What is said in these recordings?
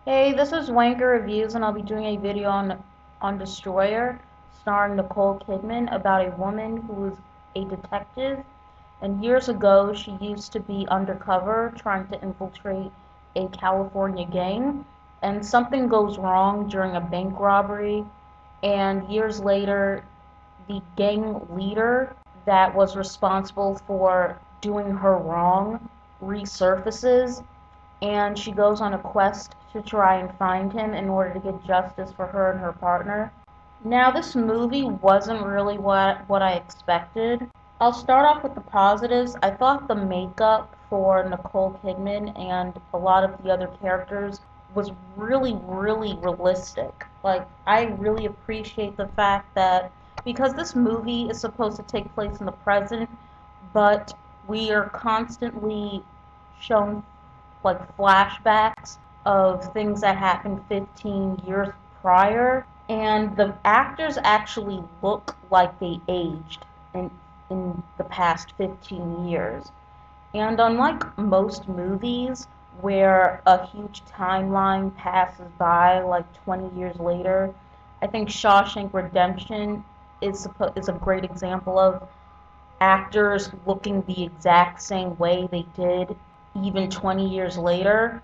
Hey, this is Wanker Reviews, and I'll be doing a video on Destroyer, starring Nicole Kidman, about a woman who is a detective. And years ago, she used to be undercover, trying to infiltrate a California gang. And something goes wrong during a bank robbery. And years later, the gang leader that was responsible for doing her wrong resurfaces, and she goes on a quest to try and find him in order to get justice for her and her partner. Now, this movie wasn't really what I expected. I'll start off with the positives. I thought the makeup for Nicole Kidman and a lot of the other characters was really, really realistic. Like, I really appreciate the fact that because this movie is supposed to take place in the present, but we are constantly shown like flashbacks of things that happened 15 years prior, and the actors actually look like they aged in the past 15 years. And unlike most movies where a huge timeline passes by like 20 years later, I think Shawshank Redemption is a great example of actors looking the exact same way they did even 20 years later,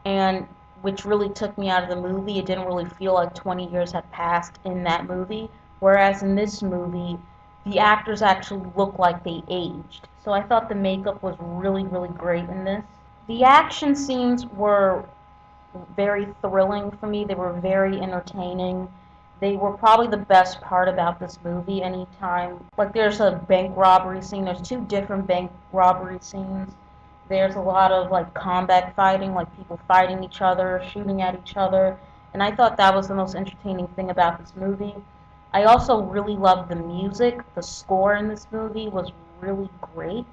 and which really took me out of the movie. It didn't really feel like 20 years had passed in that movie, whereas in this movie, the actors actually look like they aged. So I thought the makeup was really, really great in this. The action scenes were very thrilling for me. They were very entertaining. They were probably the best part about this movie. Anytime, like, there's a bank robbery scene, there's two different bank robbery scenes. There's a lot of like combat fighting, like people fighting each other, shooting at each other, and I thought that was the most entertaining thing about this movie. I also really loved the music. The score in this movie was really great.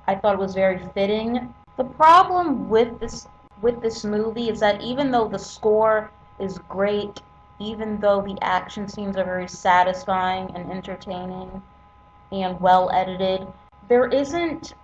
I thought it was very fitting. The problem with this movie is that even though the score is great, even though the action scenes are very satisfying and entertaining and well edited, there isn't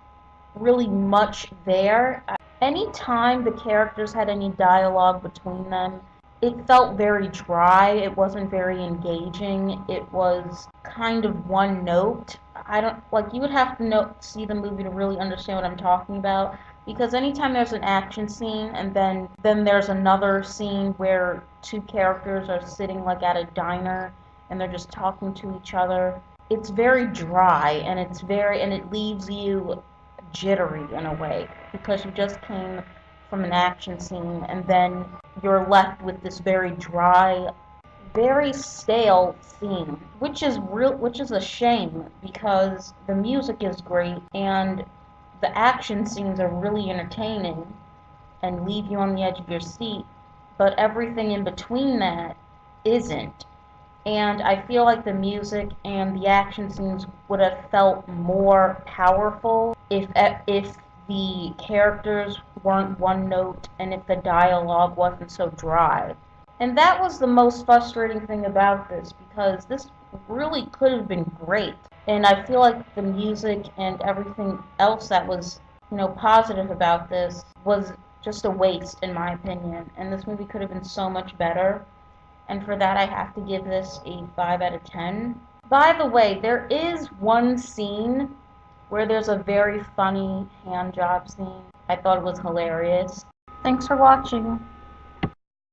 really much there. Anytime the characters had any dialogue between them, it felt very dry. It wasn't very engaging. It was kind of one note. I don't like, you would have to see the movie to really understand what I'm talking about, because anytime there's an action scene and then there's another scene where two characters are sitting like at a diner and they're just talking to each other, it's very dry, and it leaves you jittery in a way, because you just came from an action scene and then you're left with this very dry, very stale scene, which is a shame, because the music is great and the action scenes are really entertaining and leave you on the edge of your seat, but everything in between that isn't. And I feel like the music and the action scenes would have felt more powerful if the characters weren't one note and if the dialogue wasn't so dry. And that was the most frustrating thing about this, because this really could have been great. And I feel like the music and everything else that was, positive about this was just a waste, in my opinion. And this movie could have been so much better. And for that, I have to give this a 5 out of 10. By the way, there is one scene where there's a very funny hand job scene. I thought it was hilarious. Thanks for watching.